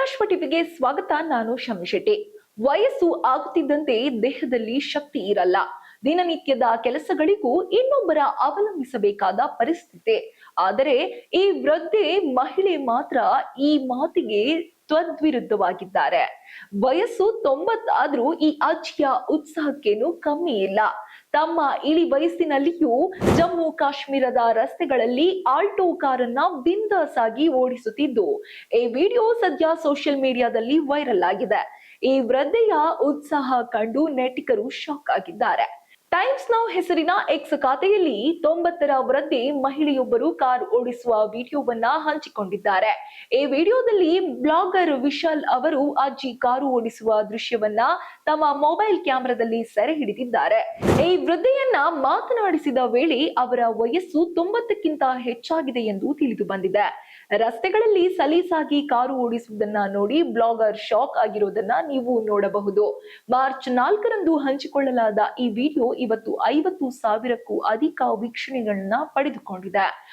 ಮಹಾರಾಷ್ಟ್ರ ಟಿವಿಗೆ ಸ್ವಾಗತ. ನಾನು ಶಮಿ ಶೆಟ್ಟಿ. ವಯಸ್ಸು ಆಗುತ್ತಿದ್ದಂತೆ ದೇಹದಲ್ಲಿ ಶಕ್ತಿ ಇರಲ್ಲ. ದಿನನಿತ್ಯದ ಕೆಲಸಗಳಿಗೂ ಇನ್ನೊಬ್ಬರ ಅವಲಂಬಿಸಬೇಕಾದ ಪರಿಸ್ಥಿತಿ. ಆದರೆ ಈ ವೃದ್ಧೆ ಮಹಿಳೆ ಮಾತ್ರ ಈ ಮಾತಿಗೆ ತದ್ವಿರುದ್ಧವಾಗಿದ್ದಾರೆ. ವಯಸ್ಸು 90 ಆದ್ರೂ ಈ ಅಜ್ಜಿಯ ಉತ್ಸಾಹಕ್ಕೇನು ಕಮ್ಮಿ ಇಲ್ಲ. ತಮ್ಮ ಇಳಿ ವಯಸ್ಸಿನಲ್ಲಿಯೂ ಜಮ್ಮು ಕಾಶ್ಮೀರದ ರಸ್ತೆಗಳಲ್ಲಿ ಆಲ್ಟೋ ಕಾರನ್ನ ಬಿಂದಾಸ್ ಆಗಿ ಓಡಿಸುತ್ತಿದ್ದು, ಈ ವಿಡಿಯೋ ಸದ್ಯ ಸೋಷಿಯಲ್ ಮೀಡಿಯಾದಲ್ಲಿ ವೈರಲ್ ಆಗಿದೆ. ಈ ವೃದ್ಧೆಯ ಉತ್ಸಾಹ ಕಂಡು ನೆಟ್ಟಿಗರು ಶಾಕ್ ಆಗಿದ್ದಾರೆ. ಟೈಮ್ಸ್ ನೌ ಹೆಸರಿನ ಎಕ್ಸ್ ಖಾತೆಯಲ್ಲಿ 90ರ ವೃದ್ಧೆ ಮಹಿಳೆಯೊಬ್ಬರು ಕಾರ್ ಓಡಿಸುವ ವಿಡಿಯೋವನ್ನ ಹಂಚಿಕೊಂಡಿದ್ದಾರೆ. ಈ ವಿಡಿಯೋದಲ್ಲಿ ಬ್ಲಾಗರ್ ವಿಶಾಲ್ ಅವರು ಅಜ್ಜಿ ಕಾರು ಓಡಿಸುವ ದೃಶ್ಯವನ್ನ ತಮ್ಮ ಮೊಬೈಲ್ ಕ್ಯಾಮೆರಾದಲ್ಲಿ ಸೆರೆ ಹಿಡಿದಿದ್ದಾರೆ. ಈ ವೃದ್ಧೆಯನ್ನ ಮಾತನಾಡಿಸಿದ ವೇಳೆ ಅವರ ವಯಸ್ಸು 90ಕ್ಕಿಂತ ಹೆಚ್ಚಾಗಿದೆ ಎಂದು ತಿಳಿದು ಬಂದಿದೆ. ರಸ್ತೆಗಳಲ್ಲಿ ಸಲೀಸಾಗಿ ಕಾರು ಓಡಿಸುವುದನ್ನ ನೋಡಿ ಬ್ಲಾಗರ್ ಶಾಕ್ ಆಗಿರೋದನ್ನ ನೀವು ನೋಡಬಹುದು. ಮಾರ್ಚ್ 4ರಂದು ಹಂಚಿಕೊಳ್ಳಲಾದ ಈ ವಿಡಿಯೋ ಇವತ್ತು 50,000ಕ್ಕೂ ಅಧಿಕ ವೀಕ್ಷಣೆಗಳನ್ನ ಪಡೆದುಕೊಂಡಿದೆ.